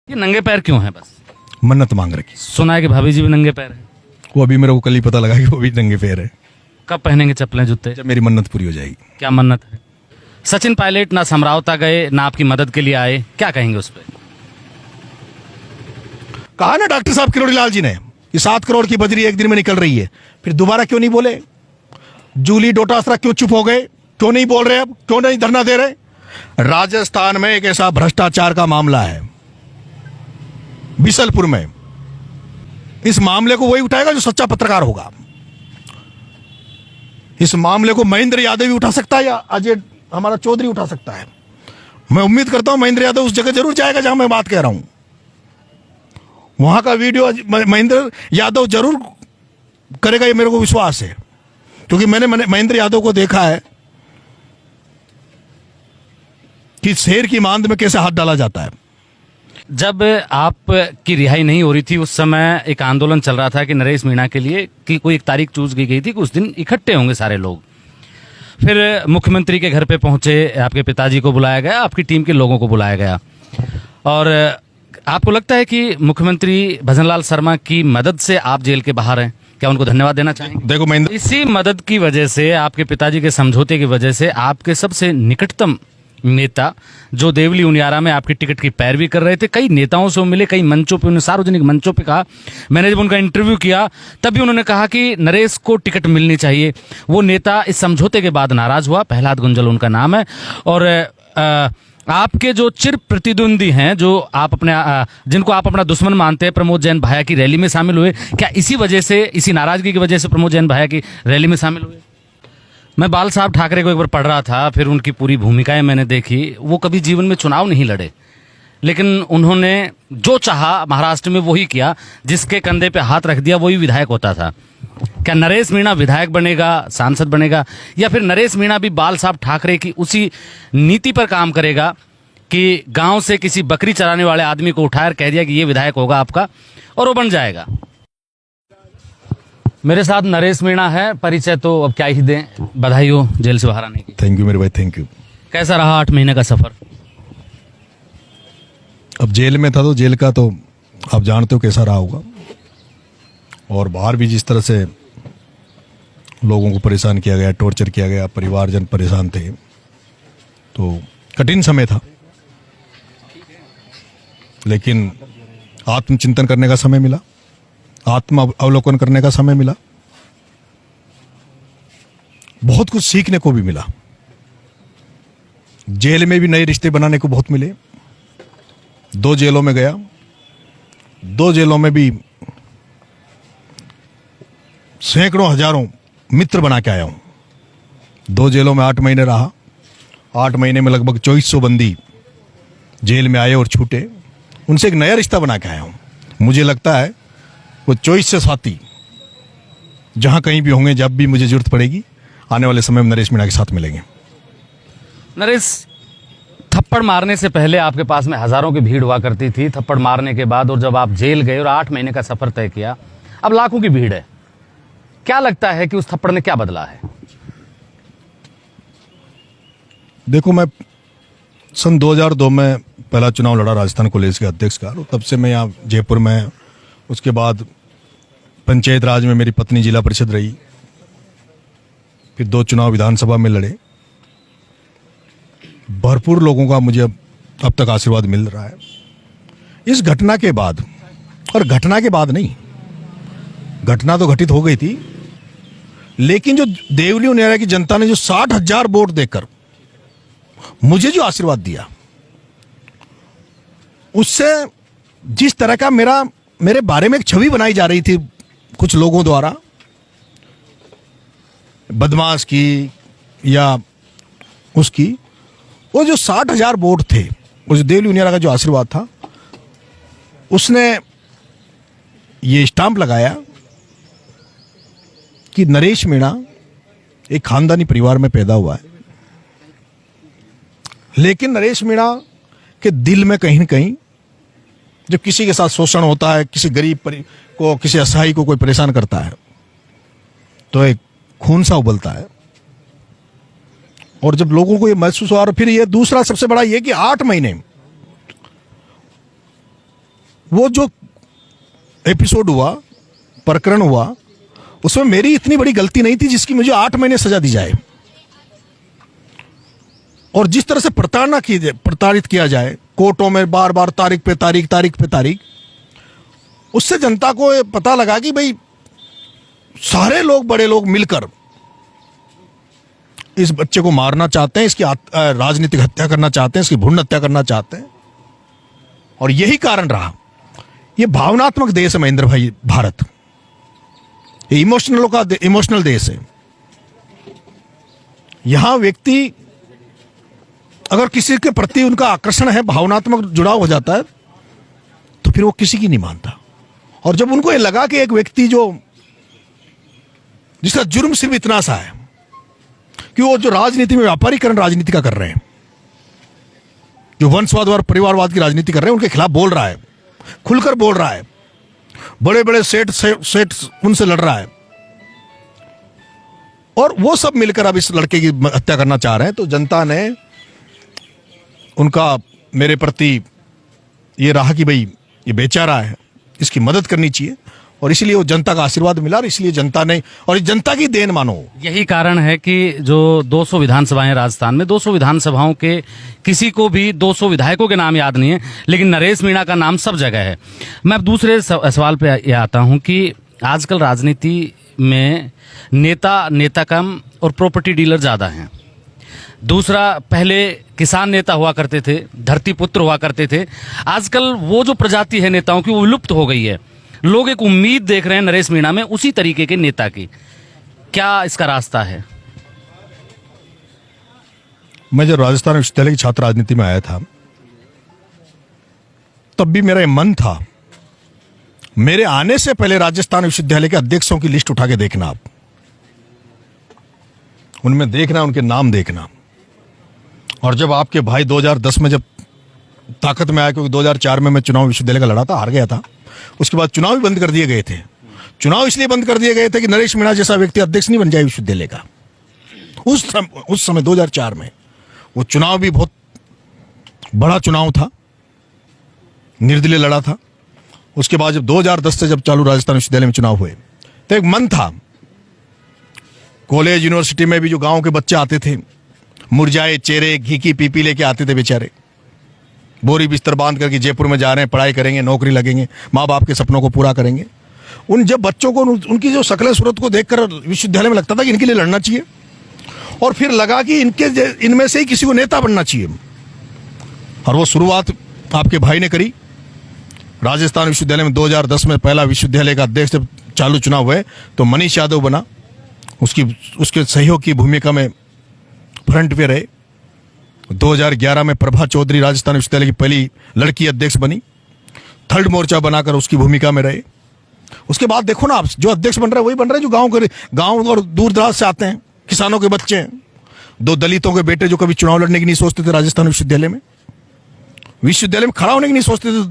ये नंगे पैर क्यों है? बस मन्नत मांग रखी। सुना है कि भाभी जी भी नंगे पैर है। वो अभी मेरे को कल ही पता लगा कि वो भी नंगे पैर है। कब पहनेंगे चप्पलें जूते? जब मेरी मन्नत पूरी हो जाएगी। क्या मन्नत है? सचिन पायलट ना समरावता गए ना आपकी मदद के लिए आए, क्या कहेंगे उस पर? कहा ना डॉक्टर साहब किरोड़ीलाल जी ने कि 7 करोड़ की बजरी एक दिन में निकल रही है, फिर दोबारा क्यों नहीं बोले? जूली डोटासरा क्यों चुप हो गए? क्यों नहीं बोल रहे? अब क्यों नहीं धरना दे रहे? राजस्थान में एक ऐसा भ्रष्टाचार का मामला है बिसलपुर में, इस मामले को वही उठाएगा जो सच्चा पत्रकार होगा। इस मामले को महेंद्र यादव भी उठा सकता है या अजय हमारा चौधरी उठा सकता है। मैं उम्मीद करता हूं महेंद्र यादव उस जगह जरूर जाएगा जहां मैं बात कह रहा हूं। वहां का वीडियो महेंद्र यादव जरूर करेगा, ये मेरे को विश्वास है, क्योंकि मैंने महेंद्र यादव को देखा है कि शेर की मांद में कैसे हाथ डाला जाता है। जब आपकी रिहाई नहीं हो रही थी उस समय एक आंदोलन चल रहा था कि नरेश मीणा के लिए कि कोई एक तारीख चूज की गई थी कि उस दिन इकट्ठे होंगे सारे लोग। फिर मुख्यमंत्री के घर पे पहुंचे, आपके पिताजी को बुलाया गया, आपकी टीम के लोगों को बुलाया गया, और आपको लगता है कि मुख्यमंत्री भजनलाल शर्मा की मदद से आप जेल के बाहर हैं? क्या उनको धन्यवाद देना चाहेंगे? देखो महेंद्र, इसी मदद की वजह से, आपके पिताजी के समझौते की वजह से आपके सबसे निकटतम नेता जो देवली उनियारा में आपकी टिकट की पैरवी कर रहे थे, कई नेताओं से मिले, कई मंचों पे, उन्होंने सार्वजनिक मंचों पे कहा, मैंने जब उनका इंटरव्यू किया तब भी उन्होंने कहा कि नरेश को टिकट मिलनी चाहिए। वो नेता इस समझौते के बाद नाराज हुआ, प्रहलाद गुंजल उनका नाम है, और आपके जो चिर प्रतिद्वंदी हैं, जो आप अपने जिनको आप अपना दुश्मन मानते हैं, प्रमोद जैन भाया की रैली में शामिल हुए। क्या इसी वजह से, इसी नाराजगी की वजह से प्रमोद जैन भाया की रैली में शामिल हुए? मैं बाल साहब ठाकरे को एक बार पढ़ रहा था, फिर उनकी पूरी भूमिकाएं मैंने देखी। वो कभी जीवन में चुनाव नहीं लड़े, लेकिन उन्होंने जो चाहा महाराष्ट्र में वही किया, जिसके कंधे पे हाथ रख दिया वही विधायक होता था। क्या नरेश मीणा विधायक बनेगा, सांसद बनेगा, या फिर नरेश मीणा भी बाल साहब ठाकरे की उसी नीति पर काम करेगा कि गांव से किसी बकरी चराने वाले आदमी को उठाकर कह दिया कि ये विधायक होगा आपका, और वो बन जाएगा? मेरे साथ नरेश मीणा है, परिचय तो अब क्या ही दें। बधाई हो जेल से बाहर आने की। थैंक यू मेरे भाई, थैंक यू। कैसा रहा 8 महीने का सफर? अब जेल में था तो जेल का तो आप जानते हो कैसा रहा होगा, और बाहर भी जिस तरह से लोगों को परेशान किया गया, टॉर्चर किया गया, परिवारजन परेशान थे, तो कठिन समय था, लेकिन आत्मचिंतन करने का समय मिला, आत्म अवलोकन करने का समय मिला, बहुत कुछ सीखने को भी मिला। जेल में भी नए रिश्ते बनाने को बहुत मिले। 2 जेलों में गया, 2 जेलों में भी सैकड़ों हजारों मित्र बना के आया हूं। 2 जेलों में 8 महीने रहा। 8 महीने में लगभग 2400 बंदी जेल में आए और छूटे, उनसे एक नया रिश्ता बना के आया हूं। मुझे लगता है वो 24 साथी जहां कहीं भी होंगे, जब भी मुझे जरूरत पड़ेगी, आने वाले समय में नरेश मीणा के साथ मिलेंगे। नरेश, थप्पड़ मारने से पहले आपके पास में हजारों की भीड़ हुआ करती थी, थप्पड़ मारने के बाद और जब आप जेल गए और 8 महीने का सफर तय किया, अब लाखों की भीड़ है। क्या लगता है कि उस थप्पड़ ने क्या बदला है? देखो, मैं सन 2002 में पहला चुनाव लड़ा राजस्थान कॉलेज के अध्यक्ष का, तब से मैं यहाँ जयपुर में, उसके बाद पंचायत राज में मेरी पत्नी जिला परिषद रही, फिर 2 चुनाव विधानसभा में लड़े। भरपूर लोगों का मुझे अब तक आशीर्वाद मिल रहा है। इस घटना के बाद, और घटना के बाद नहीं, घटना तो घटित हो गई थी, लेकिन जो देवली उनियारा की जनता ने जो 60,000 वोट देकर मुझे जो आशीर्वाद दिया, उससे जिस तरह का मेरे बारे में एक छवि बनाई जा रही थी कुछ लोगों द्वारा, बदमाश की या उसकी, वो जो 60,000 वोट थे, उस देवली उनियारा का जो आशीर्वाद था, उसने ये स्टाम्प लगाया कि नरेश मीणा एक खानदानी परिवार में पैदा हुआ है, लेकिन नरेश मीणा के दिल में कहीं न कहीं जब किसी के साथ शोषण होता है, किसी गरीब को, किसी असहाय को कोई परेशान करता है, तो एक खून सा उबलता है। और जब लोगों को ये महसूस हुआ, और फिर ये दूसरा सबसे बड़ा ये कि 8 महीने वो जो एपिसोड हुआ, प्रकरण हुआ, उसमें मेरी इतनी बड़ी गलती नहीं थी जिसकी मुझे 8 महीने सजा दी जाए। और जिस तरह से प्रताड़ित किया जाए कोर्टों में, बार बार तारीख पे तारीख, उससे जनता को ये पता लगा कि भाई सारे लोग, बड़े लोग मिलकर इस बच्चे को मारना चाहते हैं, इसकी राजनीतिक हत्या करना चाहते हैं, इसकी भ्रूण हत्या करना चाहते हैं। और यही कारण रहा। ये भावनात्मक देश है महेंद्र भाई, भारत। ये इमोशनल देश है। यहां व्यक्ति अगर किसी के प्रति उनका आकर्षण है, भावनात्मक जुड़ाव हो जाता है, तो फिर वो किसी की नहीं मानता। और जब उनको ये लगा कि एक व्यक्ति जिसका जुर्म सिर्फ इतना सा है कि वो जो राजनीति में व्यापारीकरण राजनीति का कर रहे हैं, जो वंशवाद और परिवारवाद की राजनीति कर रहे हैं, उनके खिलाफ बोल रहा है, खुलकर बोल रहा है, बड़े बड़े सेठ उनसे लड़ रहा है, और वो सब मिलकर अब इस लड़के की हत्या करना चाह रहे हैं, तो जनता ने उनका मेरे प्रति ये रहा कि भाई ये बेचारा है, इसकी मदद करनी चाहिए। और इसलिए वो जनता का आशीर्वाद मिला, और इसलिए जनता ने, और जनता की देन मानो। यही कारण है कि जो 200 विधानसभाएं राजस्थान में, 200 विधानसभाओं के किसी को भी 200 विधायकों के नाम याद नहीं है, लेकिन नरेश मीणा का नाम सब जगह है। मैं अब दूसरे सवाल पे आता हूं कि आजकल राजनीति में नेता कम और प्रॉपर्टी डीलर ज्यादा हैं। दूसरा, पहले किसान नेता हुआ करते थे, धरती पुत्र हुआ करते थे। आजकल वो जो प्रजाति है नेताओं की, वो विलुप्त हो गई है। लोग एक उम्मीद देख रहे हैं नरेश मीणा में उसी तरीके के नेता की। क्या इसका रास्ता है? मैं जब राजस्थान विश्वविद्यालय की छात्र राजनीति में आया था, तब भी मेरा ये मन था, मेरे आने से पहले राजस्थान विश्वविद्यालय के अध्यक्षों की लिस्ट उठा के देखना, आप उनमें देखना, उनके नाम देखना। और जब आपके भाई 2010 में जब ताकत में आया, क्योंकि 2004 में मैं चुनाव विश्वविद्यालय का लड़ा था, हार गया था, उसके बाद चुनाव भी बंद कर दिए गए थे। चुनाव इसलिए बंद कर दिए गए थे कि नरेश मीणा जैसा व्यक्ति अध्यक्ष नहीं बन जाए विश्वविद्यालय का। उस समय 2004 में वो चुनाव भी बहुत बड़ा चुनाव था, निर्दलीय लड़ा था। उसके बाद जब 2010 से जब चालू राजस्थान विश्वविद्यालय में चुनाव हुए, तो एक मन था, कॉलेज यूनिवर्सिटी में भी जो गांव के बच्चे आते थे, मुरझाए चेहरे, घी की पीपी लेके आते थे बेचारे, बोरी बिस्तर बांध करके जयपुर में जा रहे हैं, पढ़ाई करेंगे, नौकरी लगेंगे, माँ बाप के सपनों को पूरा करेंगे। उन जब बच्चों को, उनकी जो शक्ल सूरत को देखकर विश्वविद्यालय में लगता था कि इनके लिए लड़ना चाहिए, और फिर लगा कि इनमें से ही किसी को नेता बनना चाहिए। और वो शुरुआत आपके भाई ने करी। राजस्थान विश्वविद्यालय में 2010 में पहला विश्वविद्यालय का अध्यक्ष जब चालू चुनाव हुए, तो मनीष यादव बना, उसके सहयोग की भूमिका में फ्रंट पे रहे। 2011 में प्रभा चौधरी राजस्थान विश्वविद्यालय की पहली लड़की अध्यक्ष बनी, थर्ड मोर्चा बनाकर उसकी भूमिका में रहे। उसके बाद देखो ना, आप जो अध्यक्ष बन रहे हैं वही बन रहे हैं जो गांव और दूर दराज से आते हैं, किसानों के बच्चे हैं, 2 दलितों के बेटे जो कभी चुनाव लड़ने की नहीं सोचते थे राजस्थान विश्वविद्यालय में खड़ा होने की नहीं सोचते थे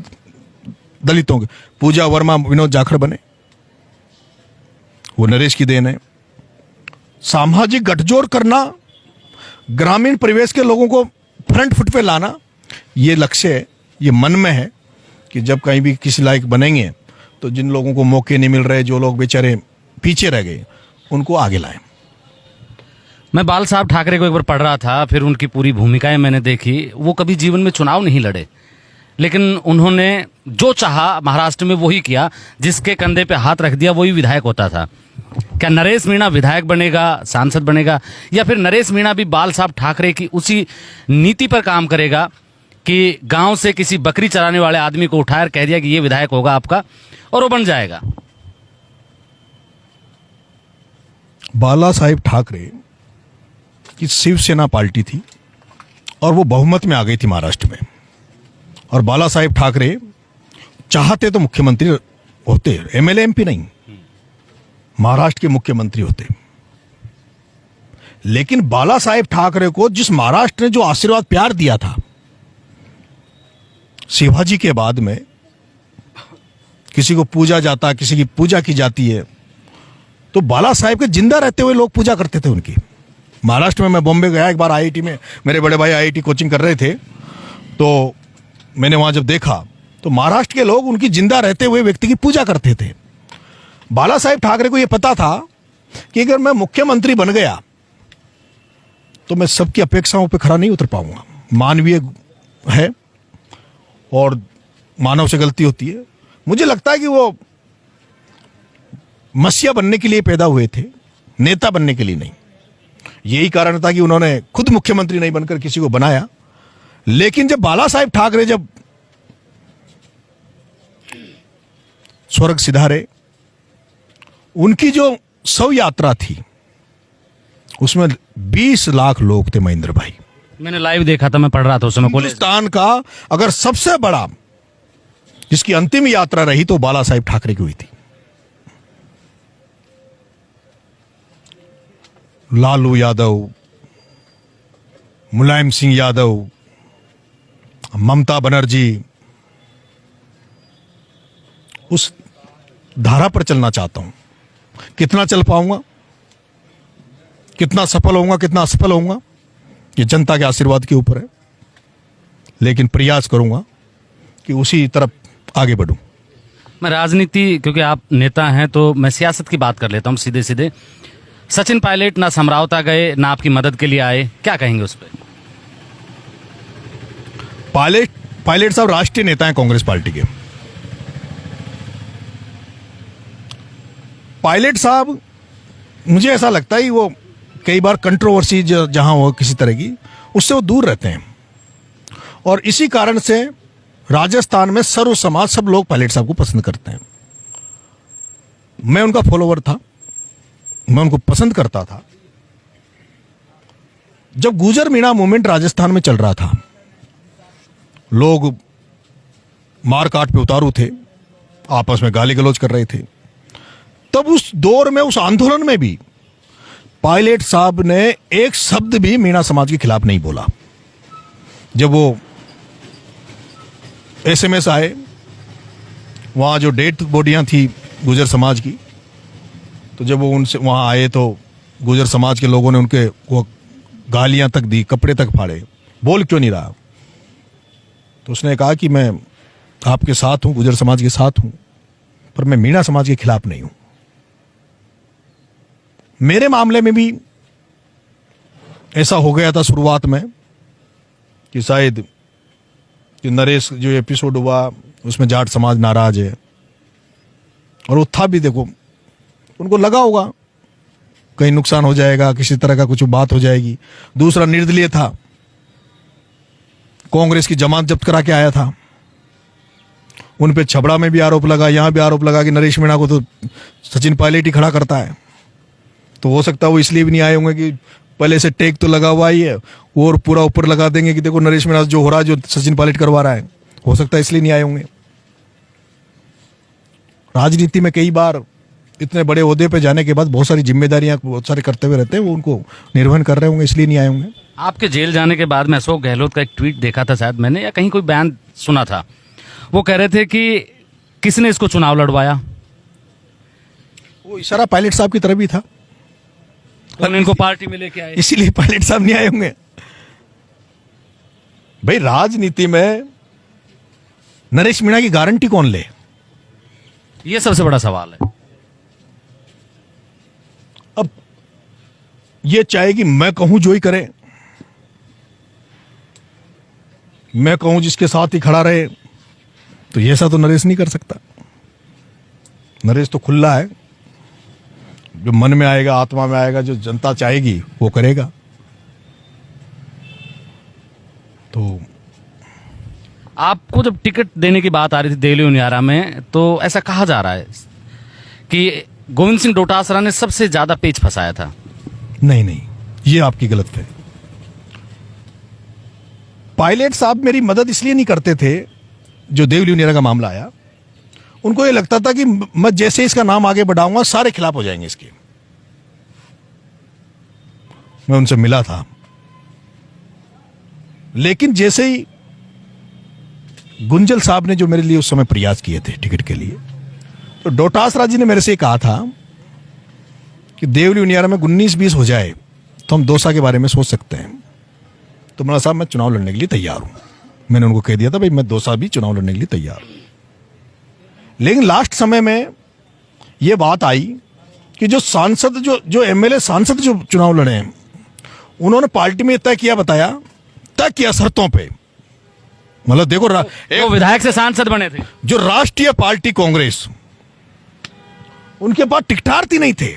दलितों के, पूजा वर्मा, विनोद जाखड़ बने। वो नरेश की देन है। सामाजिक गठजोड़ करना, ग्रामीण परिवेश के लोगों को फ्रंट फुट पे लाना, ये लक्ष्य है, ये मन में है कि जब कहीं भी किसी लायक बनेंगे तो जिन लोगों को मौके नहीं मिल रहे, जो लोग बेचारे पीछे रह गए, उनको आगे लाएं। मैं बाल साहब ठाकरे को एक बार पढ़ रहा था, फिर उनकी पूरी भूमिकाएं मैंने देखी। वो कभी जीवन में चुनाव नहीं लड़े, लेकिन उन्होंने जो चाहा महाराष्ट्र में वही किया, जिसके कंधे पे हाथ रख दिया वही विधायक होता था। क्या नरेश मीणा विधायक बनेगा, सांसद बनेगा, या फिर नरेश मीणा भी बाल साहब ठाकरे की उसी नीति पर काम करेगा कि गांव से किसी बकरी चराने वाले आदमी को उठाकर कह दिया कि ये विधायक होगा आपका, और वो बन जाएगा? बाला साहेब ठाकरे की शिवसेना पार्टी थी और वो बहुमत में आ गई थी महाराष्ट्र में, और बाला साहेब ठाकरे चाहते तो मुख्यमंत्री होते, एमएलए एमपी नहीं, महाराष्ट्र के मुख्यमंत्री होते। लेकिन बाला साहेब ठाकरे को जिस महाराष्ट्र ने जो आशीर्वाद प्यार दिया था, शिवाजी के बाद में किसी को पूजा जाता, किसी की पूजा की जाती है, तो बाला साहेब के जिंदा रहते हुए लोग पूजा करते थे उनकी। महाराष्ट्र में मैं बॉम्बे गया एक बार, आईआईटी में मेरे बड़े भाई आईआईटी कोचिंग कर रहे थे, तो मैंने वहां जब देखा तो महाराष्ट्र के लोग उनकी जिंदा रहते हुए व्यक्ति की पूजा करते थे। बाला साहेब ठाकरे को यह पता था कि अगर मैं मुख्यमंत्री बन गया तो मैं सबकी अपेक्षाओं पे खरा नहीं उतर पाऊंगा। मानवीय है और मानव से गलती होती है। मुझे लगता है कि वो मसीहा बनने के लिए पैदा हुए थे, नेता बनने के लिए नहीं। यही कारण था कि उन्होंने खुद मुख्यमंत्री नहीं बनकर किसी को बनाया। लेकिन जब बाला साहेब ठाकरे जब स्वर्ग सिधारे, उनकी जो शव यात्रा थी उसमें 20 लाख लोग थे महेंद्र भाई। मैंने लाइव देखा था, मैं पढ़ रहा था उस समय कॉलेज। हिंदुस्तान का अगर सबसे बड़ा जिसकी अंतिम यात्रा रही तो बाला साहेब ठाकरे की हुई थी। लालू यादव, मुलायम सिंह यादव, ममता बनर्जी, उस धारा पर चलना चाहता हूं। कितना चल पाऊंगा, कितना सफल होऊंगा, कितना असफल होऊंगा, ये जनता के आशीर्वाद के ऊपर है। लेकिन प्रयास करूंगा कि उसी तरफ आगे बढ़ूं। मैं राजनीति, क्योंकि आप नेता हैं तो मैं सियासत की बात कर लेता हूं सीधे सीधे। सचिन पायलट ना समरावता गए, ना आपकी मदद के लिए आए, क्या कहेंगे उस पर? पायलट साहब राष्ट्रीय नेता हैं कांग्रेस पार्टी के। पायलट साहब, मुझे ऐसा लगता है कि वो कई बार कंट्रोवर्सी जहां हो किसी तरह की, उससे वो दूर रहते हैं। और इसी कारण से राजस्थान में सर्व समाज, सब लोग पायलट साहब को पसंद करते हैं। मैं उनका फॉलोवर था, मैं उनको पसंद करता था। जब गुजर मीणा मूवमेंट राजस्थान में चल रहा था, लोग मारकाट पे उतारू थे, आपस में गाली गलौज कर रहे थे, तब उस दौर में, उस आंदोलन में भी पायलट साहब ने एक शब्द भी मीणा समाज के खिलाफ नहीं बोला। जब वो एसएमएस आए, वहां जो डेड बॉडियां थी गुजर समाज की, तो जब वो उनसे वहां आए तो गुजर समाज के लोगों ने उनके वो गालियां तक दी, कपड़े तक फाड़े, बोल क्यों नहीं रहा? तो उसने कहा कि मैं आपके साथ हूं, गुजर समाज के साथ हूं, पर मैं मीणा समाज के खिलाफ नहीं हूं। मेरे मामले में भी ऐसा हो गया था शुरुआत में कि शायद कि नरेश जो एपिसोड हुआ उसमें जाट समाज नाराज है, और वो था भी, देखो उनको लगा होगा कहीं नुकसान हो जाएगा, किसी तरह का कुछ बात हो जाएगी। दूसरा निर्दलीय था, कांग्रेस की जमानत जब्त करा के आया था, उन पे छबड़ा में भी आरोप लगा, यहां भी आरोप लगा कि नरेश मीणा को तो सचिन पायलट ही खड़ा करता है। तो हो सकता है वो इसलिए भी नहीं आए होंगे कि पहले से टेक तो लगा हुआ ही है, और पूरा ऊपर लगा देंगे कि देखो नरेश मीणा जो हो रहा है, जो सचिन पायलट करवा रहा है। हो सकता है इसलिए नहीं आए होंगे। राजनीति में कई बार इतने बड़े ओहदे पे जाने के बाद बहुत सारी जिम्मेदारियां बहुत सारे करते हुए रहते हैं, वो उनको निर्वहन कर रहे होंगे, इसलिए नहीं आए होंगे। आपके जेल जाने के बाद में अशोक गहलोत का एक ट्वीट देखा था, शायद मैंने, या कहीं कोई बयान सुना था। वो कह रहे थे कि किसने इसको चुनाव लड़वाया। वो इशारा पायलट साहब की तरफ भी था, और इनको पार्टी में लेके आए, इसीलिए पायलट साहब नहीं आए होंगे। भाई राजनीति में नरेश मीणा की गारंटी कौन ले? ये सबसे बड़ा सवाल है। अब ये चाहे कि मैं कहूं जो ही करे, मैं कहूं जिसके साथ ही खड़ा रहे, तो ये ऐसा तो नरेश नहीं कर सकता। नरेश तो खुला है, जो मन में आएगा, आत्मा में आएगा, जो जनता चाहेगी वो करेगा। तो आपको जब टिकट देने की बात आ रही थी देवली उनियारा में, तो ऐसा कहा जा रहा है कि गोविंद सिंह डोटासरा ने सबसे ज्यादा पेच फंसाया था। नहीं, ये आपकी गलत है। पायलट साहब मेरी मदद इसलिए नहीं करते थे, जो देवली उनियारा का मामला आया, उनको ये लगता था कि मैं जैसे इसका नाम आगे बढ़ाऊंगा सारे खिलाफ हो जाएंगे इसके। मैं उनसे मिला था, लेकिन जैसे ही गुंजल साहब ने जो मेरे लिए उस समय प्रयास किए थे टिकट के लिए, तो डोटासरा जी ने मेरे से कहा था कि देवली उनियारा में 19-20 हो जाए तो हम दौसा के बारे में सोच सकते हैं। तो मैंने साहब मैं चुनाव लड़ने के लिए तैयार हूं। मैंने उनको कह दिया था भाई मैं दौसा भी चुनाव लड़ने के लिए तैयार हूं। लेकिन लास्ट समय में यह बात आई कि जो सांसद जो एमएलए सांसद जो चुनाव लड़े हैं उन्होंने पार्टी में तय किया शर्तों पे, मतलब देखो वो विधायक से सांसद बने थे। जो राष्ट्रीय पार्टी कांग्रेस, उनके पास टिकटार्थी नहीं थे।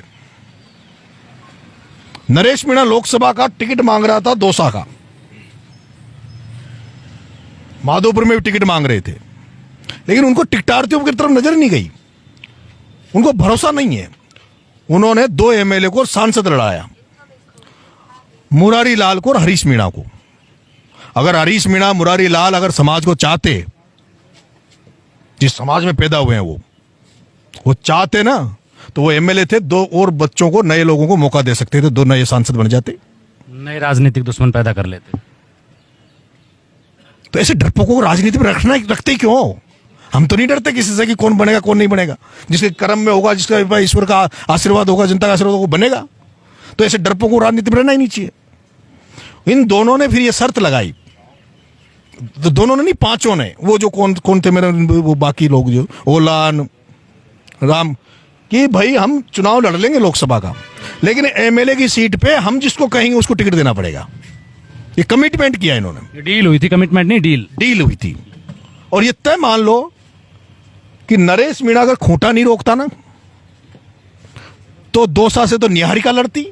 नरेश मीणा लोकसभा का टिकट मांग रहा था दौसा का, माधोपुर में भी टिकट मांग रहे थे, लेकिन उनको टिकटार्थियों की तरफ नजर नहीं गई, उनको भरोसा नहीं है। उन्होंने 2 एमएलए को सांसद लड़ाया, मुरारी लाल को और हरीश मीणा को। अगर हरीश मीणा मुरारी लाल अगर समाज को चाहते, जिस समाज में पैदा हुए हैं वो चाहते ना, तो वो एमएलए थे, 2 और बच्चों को, नए लोगों को मौका दे सकते थे, 2 नए सांसद बन जाते, नए राजनीतिक दुश्मन पैदा कर लेते। तो ऐसे डरपोकों को राजनीति में रखते ही क्यों? हम तो नहीं डरते किसी से कि कौन बनेगा कौन नहीं बनेगा। जिसके कर्म में होगा, जिसका ईश्वर का आशीर्वाद होगा, जनता का आशीर्वाद होगा, वो बनेगा। तो ऐसे डरपोकों को राजनीति में रहना ही नहीं चाहिए। इन दोनों ने फिर ये शर्त लगाई, तो दोनों ने नहीं, 5 ने, वो जो कौन थे मेरे, वो बाकी लोग जो ओलान राम, कि भाई हम चुनाव लड़ लेंगे लोकसभा का, लेकिन एमएलए की सीट पे हम जिसको कहेंगे उसको टिकट देना पड़ेगा। ये कमिटमेंट किया इन्होंने। डील हुई थी, कमिटमेंट नहीं, डील हुई थी। और ये तय मान लो कि नरेश मीणा अगर खूंटा नहीं रोकता ना, तो दौसा से तो निहारिका लड़ती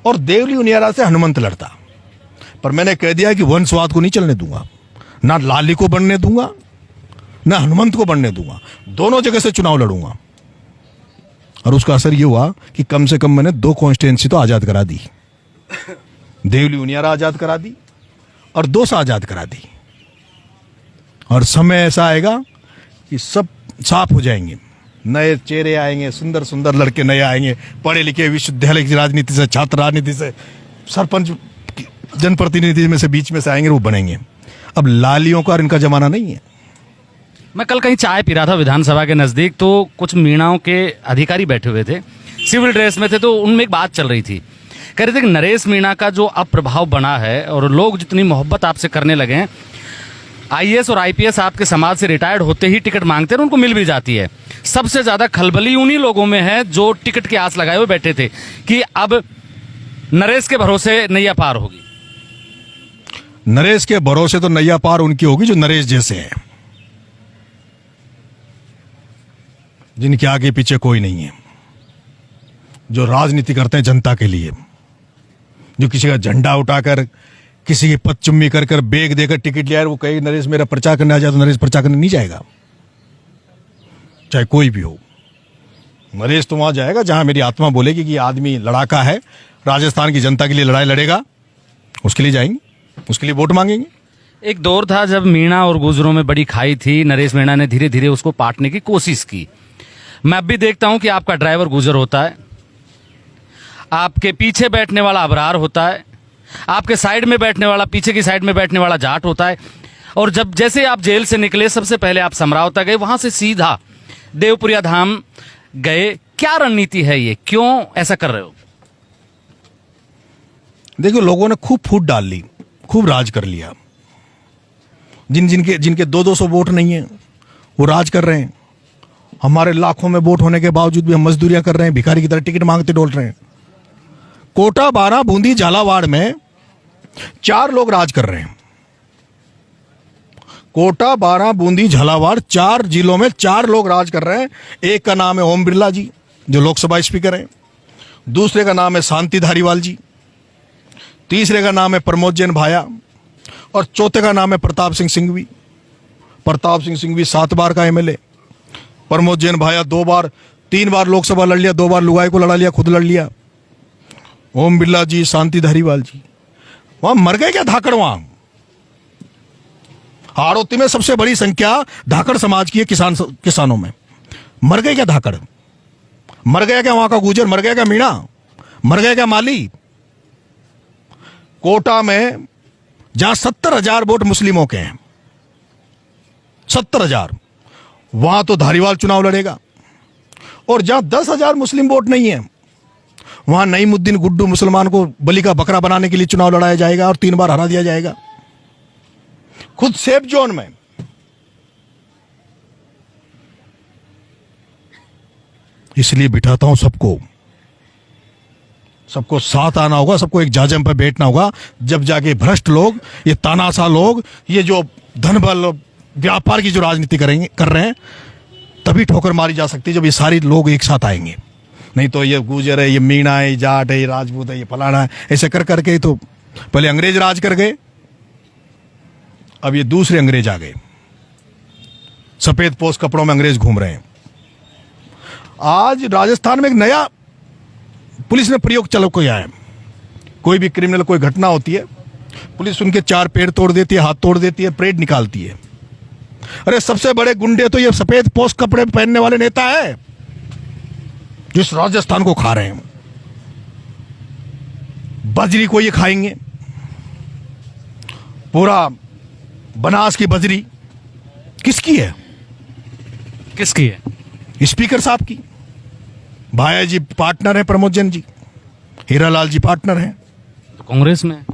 और देवली उनियारा से हनुमंत लड़ता। पर मैंने कह दिया कि वंशवाद को नहीं चलने दूंगा, ना लाली को बनने दूंगा, ना हनुमंत को बनने दूंगा, दोनों जगह से चुनाव लड़ूंगा। और उसका असर यह हुआ कि कम से कम मैंने 2 कॉन्स्टिट्यूएंसी तो आजाद करा दी, देवली उनियारा आजाद करा दी और दौसा आजाद करा दी। और समय ऐसा आएगा कि सब साफ हो जाएंगे, नए चेहरे आएंगे, सुंदर सुंदर लड़के नए आएंगे, पढ़े लिखे, विश्वविद्यालय की राजनीति से, छात्र राजनीति से, सरपंच जनप्रतिनिधि में से, बीच में से आएंगे, वो बनेंगे। अब लालियों का और इनका जमाना नहीं है। मैं कल कहीं चाय पी रहा था विधानसभा के नजदीक, तो कुछ मीणाओं के अधिकारी बैठे हुए थे, सिविल ड्रेस में थे, तो उनमें एक बात चल रही थी। कह रहे थे कि नरेश मीणा का जो अब प्रभाव बना है और लोग जितनी मोहब्बत आपसे करने लगे हैं, आईएएस और आईपीएस आपके समाज से रिटायर्ड होते ही टिकट मांगते हैं और उनको मिल भी जाती है। सबसे ज्यादा खलबली उन्हीं लोगों में है जो टिकट की आस लगाए हुए बैठे थे कि अब नरेश के भरोसे नैया पार होगी। नरेश के भरोसे तो नैया पार उनकी होगी जो नरेश जैसे हैं, जिनके आगे पीछे कोई नहीं है, जो राजनीति करते हैं जनता के लिए, जो किसी का झंडा उठाकर, किसी की पद चुम्मी कर कर, बेग देकर टिकट लिया, वो कहे नरेश मेरा प्रचार करने आ जाए, तो नरेश प्रचार करने नहीं जाएगा, चाहे कोई भी हो। नरेश तो वहां जाएगा जहां मेरी आत्मा बोलेगी कि ये आदमी लड़ाका है, राजस्थान की जनता के लिए लड़ाई लड़ेगा, उसके लिए जाएंगे, उसके लिए वोट मांगेंगे। एक दौर था जब मीणा और गुजरों में बड़ी खाई थी, नरेश मीणा ने धीरे धीरे उसको पाटने की कोशिश की। मैं अब भी देखता हूं कि आपका ड्राइवर गुजर होता है, आपके पीछे बैठने वाला अबरार होता है, आपके साइड में बैठने वाला, पीछे की साइड में बैठने वाला जाट होता है। और जब जैसे आप जेल से निकले, सबसे पहले आप समरावता गए, वहां से सीधा देवपुरिया धाम गए। क्या रणनीति है ये, क्यों ऐसा कर रहे हो? देखो, लोगों ने खूब फूट डाल ली, खूब राज कर लिया। जिनके 200 वोट नहीं है वो राज कर रहे हैं। हमारे लाखों में वोट होने के बावजूद भी हम मजदूरियां कर रहे हैं, भिखारी की तरह टिकट मांगते डोल रहे हैं। कोटा, बारां, बूंदी, झालावाड़ में 4 लोग राज कर रहे हैं। कोटा, बारां, बूंदी, झालावाड़ 4 जिलों में 4 लोग राज कर रहे हैं। एक का नाम है ओम बिरला जी, जो लोकसभा स्पीकर हैं। दूसरे का नाम है शांति धारीवाल जी। तीसरे का नाम है प्रमोद जैन भाया। और चौथे का नाम है प्रताप सिंह सिंघवी। प्रताप सिंह सिंघवी 7 बार का एमएलए। प्रमोद जैन भाया 2 बार, 3 बार लोकसभा लड़ लिया, 2 बार लुगाई को लड़ा लिया, खुद लड़ लिया। ओम बिरला जी, शांति धारीवाल जी, वहां मर गए क्या धाकड़? वहां हाड़ौती में सबसे बड़ी संख्या धाकड़ समाज की है, किसानों में। मर गए क्या धाकड़? मर गया क्या वहां का गुजर? मर गया क्या मीणा? मर गया क्या माली? कोटा में जहां 70,000 वोट मुस्लिमों के हैं, 70,000, वहां तो धारीवाल चुनाव लड़ेगा। और जहां 10,000 मुस्लिम वोट नहीं है, वहां नईमुद्दीन गुड्डू मुसलमान को बलि का बकरा बनाने के लिए चुनाव लड़ाया जाएगा और 3 बार हरा दिया जाएगा। खुद सेफ जोन में। इसलिए बिठाता हूं सबको साथ आना होगा, सबको एक जाजम पर बैठना होगा, जब जाके भ्रष्ट लोग, ये तानाशाह लोग, ये जो धन बल व्यापार की जो राजनीति कर रहे हैं, तभी ठोकर मारी जा सकती है जब ये सारे लोग एक साथ आएंगे। नहीं तो ये गुजर है, ये मीणा है, ये जाट है, ये राजपूत है, ये फलाना है, ऐसे कर करके तो पहले अंग्रेज राज कर गए, अब ये दूसरे अंग्रेज आ गए, सफेद पोश कपड़ों में अंग्रेज घूम रहे हैं। आज राजस्थान में एक नया पुलिस ने प्रयोग चलो किया है। कोई भी क्रिमिनल कोई घटना होती है, पुलिस उनके 4 पैर तोड़ देती है, हाथ तोड़ देती है, परेड निकालती है। अरे सबसे बड़े गुंडे तो ये सफेद पोश कपड़े पहनने वाले नेता है जो इस राजस्थान को खा रहे हैं। बजरी को ये खाएंगे, पूरा बनास की बजरी किसकी है? किसकी है? स्पीकर साहब की। भाया जी पार्टनर है, प्रमोद जैन जी, हीरालाल जी पार्टनर हैं, तो कांग्रेस में।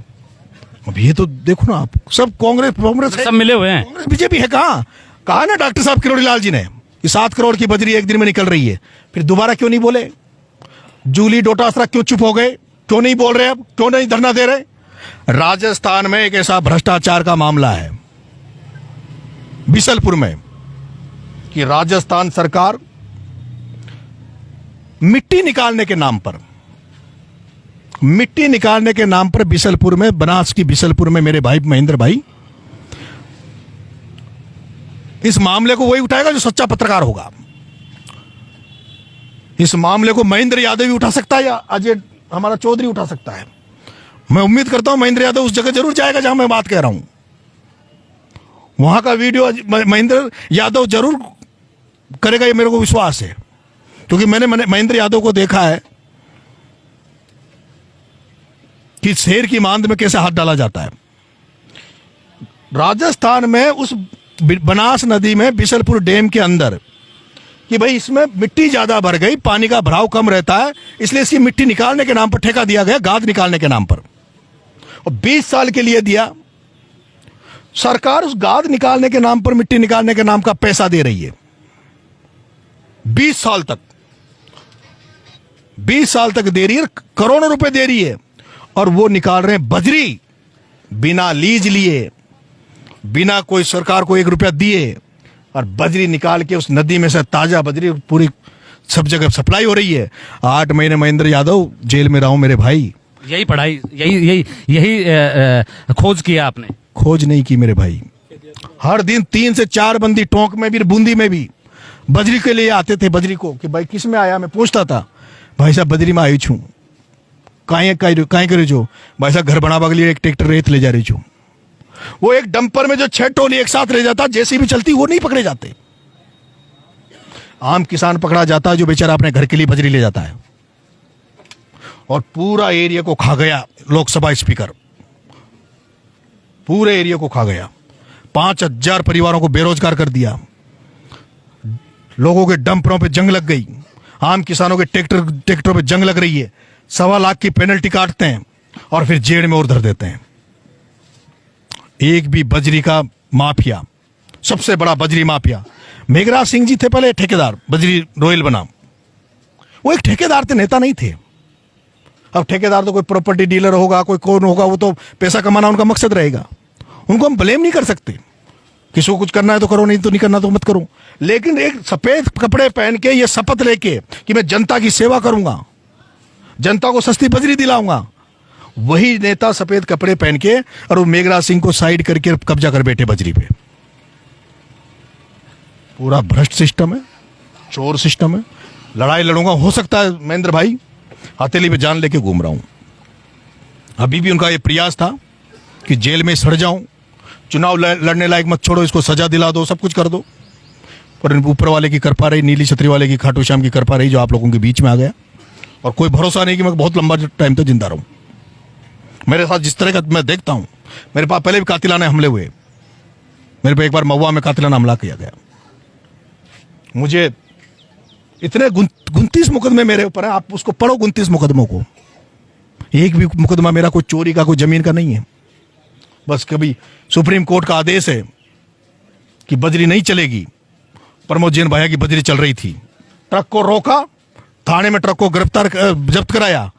अब ये तो देखो ना, आप सब कांग्रेस सब मिले हुए हैं। कांग्रेस बीजेपी है। कहा ना डॉक्टर साहब किरोड़ी लाल जी ने कि 7 करोड़ की बजरी एक दिन में निकल रही है, फिर दोबारा क्यों नहीं बोले? जूली डोटासरा क्यों चुप हो गए? क्यों नहीं बोल रहे? अब क्यों नहीं धरना दे रहे? राजस्थान में एक ऐसा भ्रष्टाचार का मामला है बिसलपुर में कि राजस्थान सरकार मिट्टी निकालने के नाम पर बिसलपुर में, बनास की बिसलपुर में, मेरे भाई महेंद्र भाई, इस मामले को वही उठाएगा जो सच्चा पत्रकार होगा। इस मामले को महेंद्र यादव भी उठा सकता है या अजय हमारा चौधरी उठा सकता है। मैं उम्मीद करता हूं महेंद्र यादव उस जगह जरूर जाएगा जहां मैं बात कह रहा हूं। वहां का वीडियो महेंद्र यादव जरूर करेगा, ये मेरे को विश्वास है, क्योंकि मैंने महेंद्र यादव को देखा है कि शेर की मांद में कैसे हाथ डाला जाता है। राजस्थान में उस बनास नदी में बिसलपुर डैम के अंदर कि भाई इसमें मिट्टी ज्यादा भर गई, पानी का भराव कम रहता है, इसलिए इसकी मिट्टी निकालने के नाम पर ठेका दिया गया, गाद निकालने के नाम पर, और 20 साल के लिए दिया। सरकार उस गाद निकालने के नाम पर, मिट्टी निकालने के नाम का पैसा दे रही है 20 साल तक। 20 साल तक दे रही है, करोड़ों रुपए दे रही है, और वो निकाल रहे हैं बजरी बिना लीज लिए, बिना कोई सरकार को 1 रुपया दिए, और बजरी निकाल के उस नदी में से ताजा बजरी पूरी सब जगह सप्लाई हो रही है। 8 महीने महेंद्र यादव जेल में रहा हूं मेरे भाई। यही पढ़ाई, यही खोज किया आपने? खोज नहीं की मेरे भाई। हर दिन 3 से 4 बंदी टोंक में भी, बूंदी में भी बजरी के लिए आते थे। बजरी को कि भाई किस में आया, मैं पूछता था, भाई साहब बजरी में आई छू, काहे करे जो, भाई साहब घर बनावा के लिए एक ट्रैक्टर रेत ले जा रही छू। वो एक डंपर में जो 6 टोली एक साथ ले जाता, जैसी भी चलती, वो नहीं पकड़े जाते। आम किसान पकड़ा जाता है जो बेचारा अपने घर के लिए बजरी ले जाता है। और पूरा एरिया को खा गया लोकसभा स्पीकर, पूरे एरिया को खा गया। 5000 परिवारों को बेरोजगार कर दिया। लोगों के डंपरों पे जंग लग गई, आम किसानों के ट्रैक्टरों पे जंग लग रही है। 1.25 लाख की पेनल्टी काटते हैं और फिर जेल में और धर देते हैं। एक भी बजरी का माफिया, सबसे बड़ा बजरी माफिया मेघराज सिंह जी थे पहले ठेकेदार, बजरी रॉयल बना। वो एक ठेकेदार थे, नेता नहीं थे। अब ठेकेदार तो कोई प्रॉपर्टी डीलर होगा, कोई कौन होगा, वो तो पैसा कमाना उनका मकसद रहेगा। उनको हम ब्लेम नहीं कर सकते। किसी को कुछ करना है तो करो, नहीं तो नहीं करना तो मत करो। लेकिन एक सफेद कपड़े पहन के ये शपथ लेके कि मैं जनता की सेवा करूंगा, जनता को सस्ती बजरी दिलाऊंगा, वही नेता सफेद कपड़े पहन के और वो मेघराज सिंह को साइड करके कब्जा कर बैठे बजरी पे। पूरा भ्रष्ट सिस्टम है, चोर सिस्टम है। लड़ाई लड़ूंगा, हो सकता है महेंद्र भाई हथेली पे जान लेके घूम रहा हूं। अभी भी उनका ये प्रयास था कि जेल में सड़ जाऊं, चुनाव लड़ने लायक मत छोड़ो, इसको सजा दिला दो, सब कुछ कर दो। पर ऊपर वाले की कृपा रही, नीली छतरी वाले की, खाटू श्याम की कृपा रही, जो आप लोगों के बीच में आ गया। और कोई भरोसा नहीं कि मैं बहुत लंबा टाइम तक जिंदा रहूं। मेरे साथ जिस तरह का मैं देखता हूं, मेरे पास पहले भी कातिलाना हमले हुए। मेरे पे एक बार महुआ में कातिलाना हमला किया गया। मुझे इतने 29 मुकदमे मेरे ऊपर है, आप उसको पढ़ो 29 मुकदमों को। एक भी मुकदमा मेरा कोई चोरी का, कोई जमीन का नहीं है। बस कभी सुप्रीम कोर्ट का आदेश है कि बजरी नहीं चलेगी, प्रमोद जैन भैया की बजरी चल रही थी, ट्रक को रोका, थाने में ट्रक को गिरफ्तार जब्त कराया,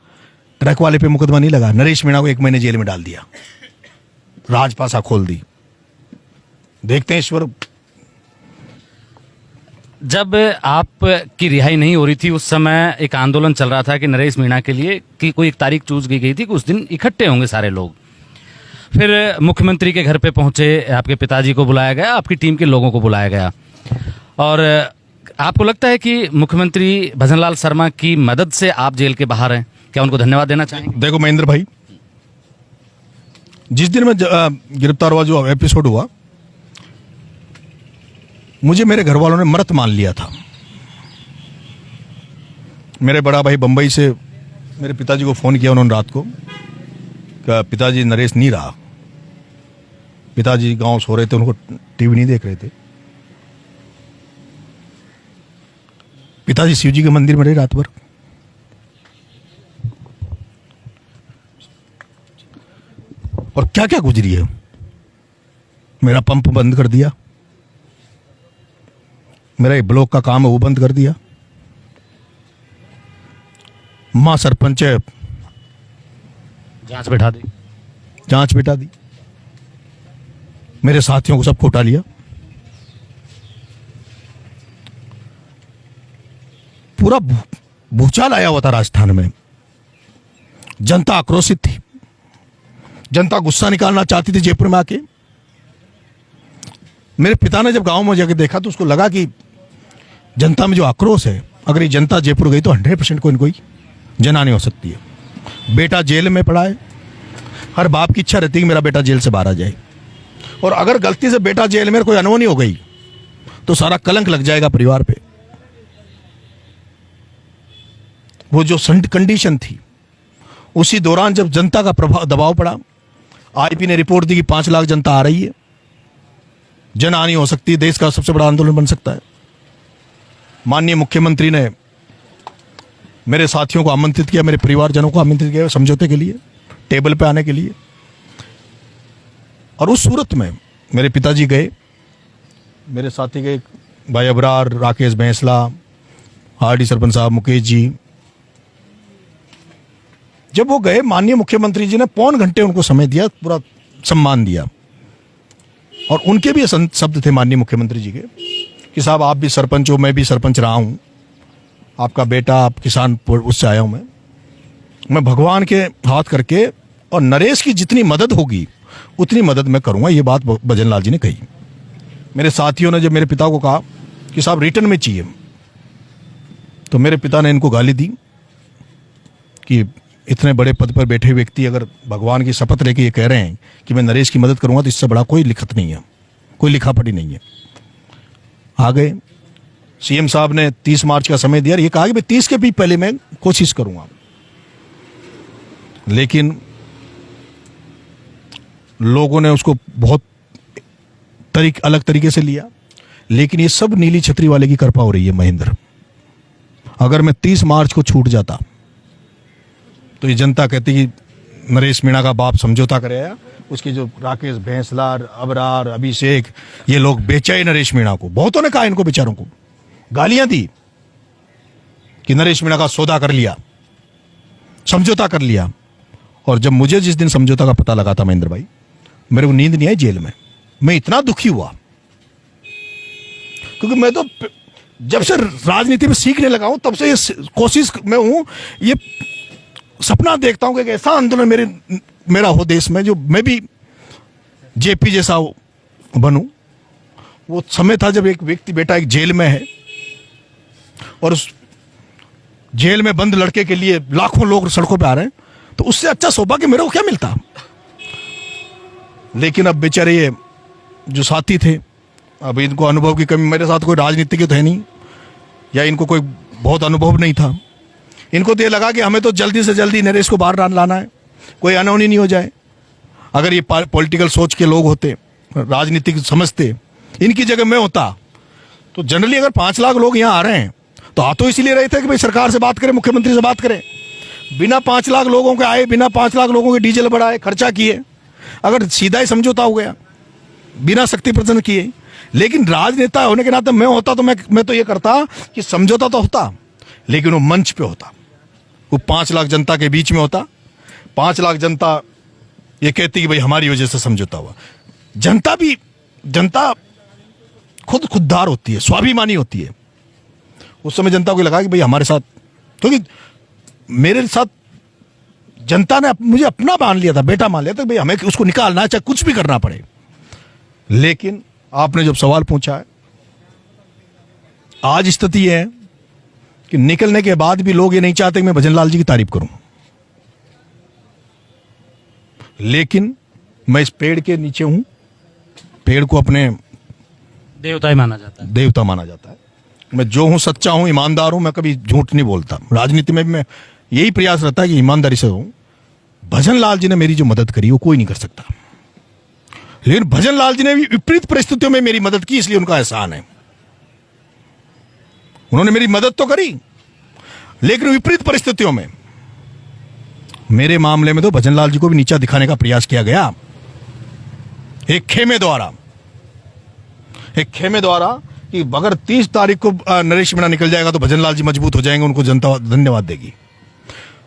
ट्रक वाले पे मुकदमा नहीं लगा, नरेश मीणा को 1 महीने जेल में डाल दिया, राजपासा खोल दी। देखते हैं ईश्वर। जब आपकी रिहाई नहीं हो रही थी उस समय एक आंदोलन चल रहा था कि नरेश मीणा के लिए कि कोई एक तारीख चूज की गई थी कि उस दिन इकट्ठे होंगे सारे लोग। फिर मुख्यमंत्री के घर पे पहुंचे, आपके पिताजी को बुलाया गया, आपकी टीम के लोगों को बुलाया गया, और आपको लगता है कि मुख्यमंत्री भजनलाल शर्मा की मदद से आप जेल के बाहर हैं, क्या उनको धन्यवाद देना चाहेंगे? देखो महेंद्र भाई, जिस दिन मैं गिरफ्तार हुआ, जो एपिसोड हुआ, मुझे मेरे घर वालों ने मृत मान लिया था। मेरे बड़ा भाई बंबई से मेरे पिताजी को फोन किया उन्होंने रात को, कि पिताजी नरेश नहीं रहा। पिताजी गांव सो रहे थे, उनको टीवी नहीं देख रहे थे। पिताजी शिव जी के मंदिर में रहे रात भर। और क्या क्या गुजरी है। मेरा पंप बंद कर दिया, मेरा एक ब्लॉक का काम है वो बंद कर दिया, मां सरपंच है जांच बैठा दी, जांच बिठा दी, मेरे साथियों को सबको उठा लिया। पूरा भूचाल आया हुआ था राजस्थान में, जनता आक्रोशित थी, जनता गुस्सा निकालना चाहती थी जयपुर में आके। मेरे पिता ने जब गांव में जाके देखा तो उसको लगा कि जनता में जो आक्रोश है, अगर ये जनता जयपुर गई तो 100% कोई न कोई जनानी हो सकती है। बेटा जेल में पड़ा है, हर बाप की इच्छा रहती है कि मेरा बेटा जेल से बाहर आ जाए, और अगर गलती से बेटा जेल में कोई अनहोनी हो गई तो सारा कलंक लग जाएगा परिवार पे। वो जो कंडीशन थी, उसी दौरान जब जनता का दबाव पड़ा, आईपी ने रिपोर्ट दी कि 5 लाख जनता आ रही है, जनहानि हो सकती है, देश का सबसे बड़ा आंदोलन बन सकता है। माननीय मुख्यमंत्री ने मेरे साथियों को आमंत्रित किया, मेरे परिवारजनों को आमंत्रित किया समझौते के लिए, टेबल पे आने के लिए। और उस सूरत में मेरे पिताजी गए, मेरे साथी गए, भाई अबरार, राकेश बैंसला, आरडी सरपंच साहब, मुकेश जी। जब वो गए, माननीय मुख्यमंत्री जी ने 1.25 घंटे उनको समय दिया, पूरा सम्मान दिया। और उनके भी शब्द थे माननीय मुख्यमंत्री जी के कि साहब आप भी सरपंच हो, मैं भी सरपंच रहा हूं, आपका बेटा, आप किसान उससे आया हूं, मैं भगवान के हाथ करके, और नरेश की जितनी मदद होगी उतनी मदद मैं करूंगा। ये बात भजनलाल जी ने कही। मेरे साथियों ने जब मेरे पिता को कहा कि साहब रिटर्न में चाहिए, तो मेरे पिता ने इनको गाली दी कि इतने बड़े पद पर बैठे व्यक्ति अगर भगवान की शपथ लेके ये कह रहे हैं कि मैं नरेश की मदद करूंगा, तो इससे बड़ा कोई लिखत नहीं है, कोई लिखापढ़ी नहीं है। आ गए, सीएम साहब ने 30 मार्च का समय दिया, ये कहा कि मैं 30 के भी पहले मैं कोशिश करूंगा। लेकिन लोगों ने उसको बहुत अलग तरीके से लिया। लेकिन ये सब नीली छतरी वाले की कृपा हो रही है महेंद्र। अगर मैं 30 मार्च को छूट जाता तो ये जनता कहती कि नरेश मीणा का बाप समझौता करे आया, उसके जो राकेश बैंसलार, अबरार, अभिषेक, ये लोग बेचे नरेश मीणा को। बहुतों ने कहा इनको बेचारों को, गालियां दी कि नरेश मीणा का सौदा कर लिया, समझौता कर लिया। और जब मुझे जिस दिन समझौता का पता लगा था महेंद्र भाई, मेरे को नींद नहीं आई जेल में। मैं इतना दुखी हुआ, क्योंकि मैं तो जब से राजनीति में सीखने लगा हूं तब से ये कोशिश में हूं, ये सपना देखता हूं कि एक ऐसा आंदोलन मेरा हो देश में, जो मैं भी जेपी जैसा बनूं। वो समय था जब एक व्यक्ति, बेटा एक जेल में है, और उस जेल में बंद लड़के के लिए लाखों लोग सड़कों पे आ रहे हैं, तो उससे अच्छा सौभाग्य मेरे को क्या मिलता। लेकिन अब बेचारे ये जो साथी थे, अब इनको अनुभव की कमी, मेरे साथ कोई राजनीतिक तो है नहीं, या इनको कोई बहुत अनुभव नहीं था। इनको तो ये लगा कि हमें तो जल्दी से जल्दी नरेश को बाहर लाना है, कोई अनहोनी नहीं हो जाए। अगर ये पॉलिटिकल सोच के लोग होते, राजनीतिक समझते, इनकी जगह मैं होता, तो जनरली अगर 5 लाख लोग यहाँ आ रहे हैं तो आ तो इसीलिए रहे थे कि भाई सरकार से बात करें, मुख्यमंत्री से बात करें। बिना 5 लाख लोगों के आए, बिना 5 लाख लोगों के डीजल बढ़ाए, खर्चा किए, अगर सीधा ही समझौता हो गया बिना शक्ति प्रदर्शन किए। लेकिन राजनेता होने के नाते मैं होता तो मैं तो ये करता कि समझौता तो होता, लेकिन वो मंच पे होता, वो 5 लाख जनता के बीच में होता। 5 लाख जनता ये कहती कि भाई हमारी वजह से समझौता हुआ। जनता खुददार होती है, स्वाभिमानी होती है। उस समय जनता को लगा कि भाई हमारे साथ, क्योंकि मेरे साथ जनता ने मुझे अपना मान लिया था, बेटा मान लिया था, भाई हमें उसको निकालना है चाहे कुछ भी करना पड़े। लेकिन आपने जब सवाल पूछा है, आज स्थिति है कि निकलने के बाद भी लोग ये नहीं चाहते कि मैं भजनलाल जी की तारीफ करूं। लेकिन मैं इस पेड़ के नीचे हूं, पेड़ को अपने देवता ही माना जाता है। देवता माना जाता है। मैं जो हूं सच्चा हूं, ईमानदार हूं, मैं कभी झूठ नहीं बोलता। राजनीति में भी मैं यही प्रयास रहता है कि ईमानदारी से हूं। भजनलाल जी ने मेरी जो मदद करी वो कोई नहीं कर सकता, लेकिन भजनलाल जी ने भी विपरीत परिस्थितियों में मेरी मदद की, इसलिए उनका एहसान है। उन्होंने मेरी मदद तो करी, लेकिन विपरीत परिस्थितियों में। मेरे मामले में तो भजनलाल जी को भी नीचा दिखाने का प्रयास किया गया, एक खेमे द्वारा कि अगर 30 तारीख को नरेश मीणा निकल जाएगा तो भजनलाल जी मजबूत हो जाएंगे, उनको जनता धन्यवाद देगी।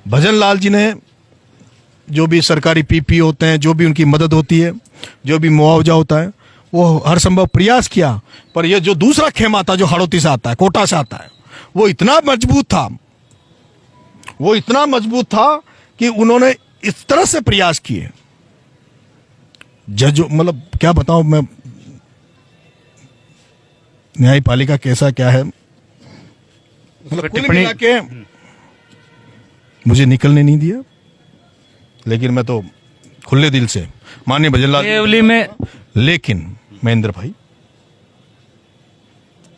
भजनलाल जी ने जो भी सरकारी पीपी होते हैं, जो भी उनकी मदद होती है, जो भी मुआवजा होता है, वो हर संभव प्रयास किया। पर ये जो दूसरा खेमा था जो हड़ौती से आता है, कोटा से आता है, वो इतना मजबूत था कि उन्होंने इस तरह से प्रयास किए। जज मतलब क्या बताऊं मैं, न्यायपालिका कैसा क्या है, मतलब कुल मिला के मुझे निकलने नहीं दिया। लेकिन मैं तो खुले दिल से माननीय भजनलाल देवली में, लेकिन महेंद्र भाई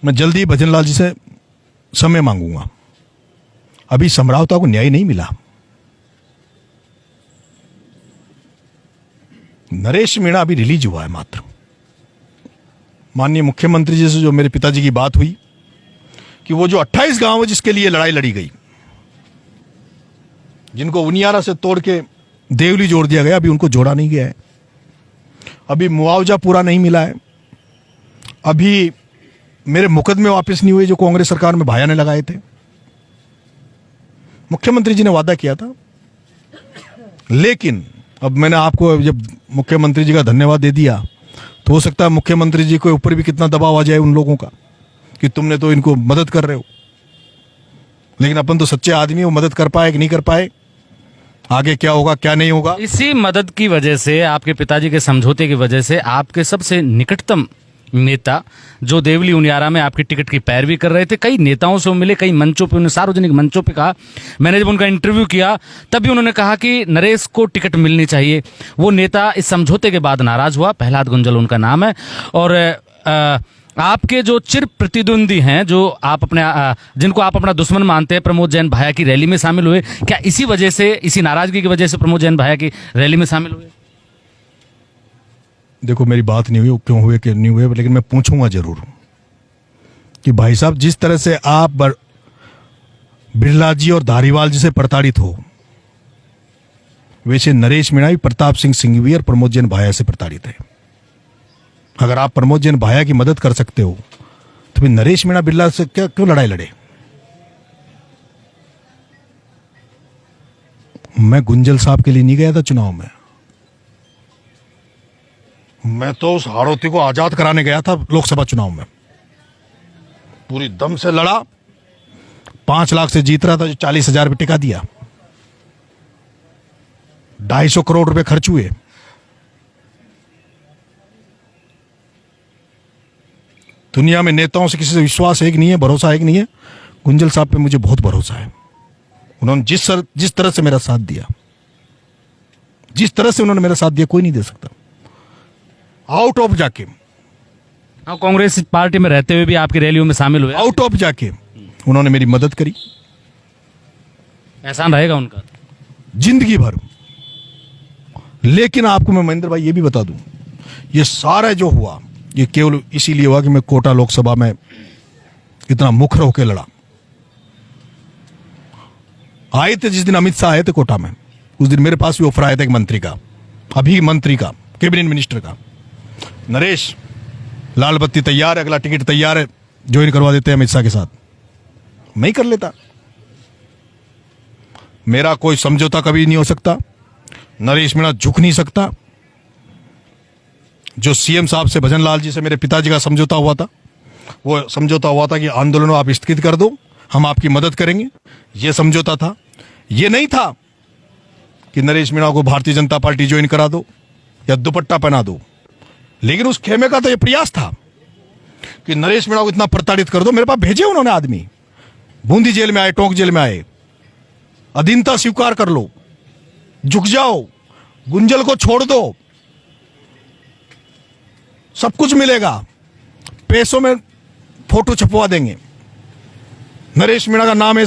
मैं जल्दी ही भजनलाल जी से समय मांगूंगा। अभी समरावता को न्याय नहीं मिला। नरेश मीणा अभी रिलीज हुआ है मात्र। माननीय मुख्यमंत्री जी से जो मेरे पिताजी की बात हुई कि वो जो 28 गांव है जिसके लिए लड़ाई लड़ी गई, जिनको उनियारा से तोड़ के देवली जोड़ दिया गया, अभी उनको जोड़ा नहीं गया है। अभी मुआवजा पूरा नहीं मिला है। अभी मेरे मुकदमे वापस नहीं हुए जो कांग्रेस सरकार में भाया ने लगाए थे। मुख्यमंत्री जी ने वादा किया था, लेकिन अब मैंने आपको जब मुख्यमंत्री जी का धन्यवाद दे दिया तो हो सकता है मुख्यमंत्री जी के ऊपर भी कितना दबाव आ जाए उन लोगों का कि तुमने तो इनको मदद कर रहे हो। लेकिन अपन तो सच्चे आदमी, वो मदद कर पाए कि नहीं कर पाए, आगे क्या होगा क्या नहीं होगा। इसी मदद की वजह से, आपके पिताजी के समझौते की वजह से, आपके सबसे निकटतम नेता जो देवली उनियारा में आपकी टिकट की पैरवी कर रहे थे, कई नेताओं से मिले, कई मंचों पे, उन्होंने सार्वजनिक मंचों पे कहा। मैंने जब उनका इंटरव्यू किया तब भी उन्होंने कहा कि नरेश को टिकट मिलनी चाहिए। वो नेता इस समझौते के बाद नाराज हुआ, प्रहलाद गुंजल उनका नाम है। और आपके जो चिर प्रतिद्वंदी हैं, जो आप अपने जिनको आप अपना दुश्मन मानते हैं, प्रमोद जैन भाया की रैली में शामिल हुए। क्या इसी वजह से, इसी नाराजगी की वजह से प्रमोद जैन भाया की रैली में शामिल हुए? देखो मेरी बात नहीं हुई, क्यों हुए कि नहीं हुए, लेकिन मैं पूछूंगा जरूर कि भाई साहब जिस तरह से आप बिरला जी और धारीवाल जी से प्रताड़ित हो, वैसे नरेश मीणा भी प्रताप सिंह सिंघवी और प्रमोद जैन भाया से प्रताड़ित है। अगर आप प्रमोद जैन भाया की मदद कर सकते हो तो फिर नरेश मीणा बिरला से क्यों लड़ाई लड़े? मैं गुंजल साहब के लिए नहीं गया था चुनाव में, मैं तो उस हाड़ौती को आजाद कराने गया था लोकसभा चुनाव में। पूरी दम से लड़ा, 5 लाख से जीत रहा था, जो 40,000 रुपये टिका दिया। 250 करोड़ रुपए खर्च हुए। दुनिया में नेताओं से किसी से विश्वास है कि नहीं है, भरोसा है कि नहीं है? गुंजल साहब पे मुझे बहुत भरोसा है। उन्होंने जिस तरह से मेरा साथ दिया, जिस तरह से उन्होंने मेरा साथ दिया, कोई नहीं दे सकता। आउट ऑफ जाके, कांग्रेस पार्टी में रहते हुए भी आपकी रैलियों में शामिल हुए, आउट ऑफ जाके उन्होंने मेरी मदद करी। एहसान रहेगा उनका जिंदगी भर। लेकिन आपको मैं महेंद्र भाई ये भी बता दूं, ये सारा जो हुआ ये केवल इसीलिए हुआ कि मैं कोटा लोकसभा में इतना मुखर होकर लड़ा। आए थे जिस दिन अमित शाह आए थे कोटा में, उस दिन मेरे पास भी ऑफर आया था एक मंत्री का, अभी मंत्री का, कैबिनेट मिनिस्टर का। नरेश, लाल बत्ती तैयार है, अगला टिकट तैयार है, ज्वाइन करवा देते हैं अमित शाह के साथ। मैं ही कर लेता। मेरा कोई समझौता कभी नहीं हो सकता, नरेश मीणा झुक नहीं सकता। जो सीएम साहब से, भजन लाल जी से मेरे पिताजी का समझौता हुआ था, वो समझौता हुआ था कि आंदोलन आप स्थगित कर दो, हम आपकी मदद करेंगे, ये समझौता था। ये नहीं था कि नरेश मीणा को भारतीय जनता पार्टी ज्वाइन करा दो या दुपट्टा पहना दो। लेकिन उस खेमे का तो ये प्रयास था कि नरेश मीणा को इतना प्रताड़ित कर दो। मेरे पास भेजे उन्होंने आदमी, बूंदी जेल में आए, टोंक जेल में आए, अधीनता स्वीकार कर लो, झुक जाओ, गुंजल को छोड़ दो, सब कुछ मिलेगा, पैसों में फोटो छपवा देंगे। नरेश मीणा का नाम है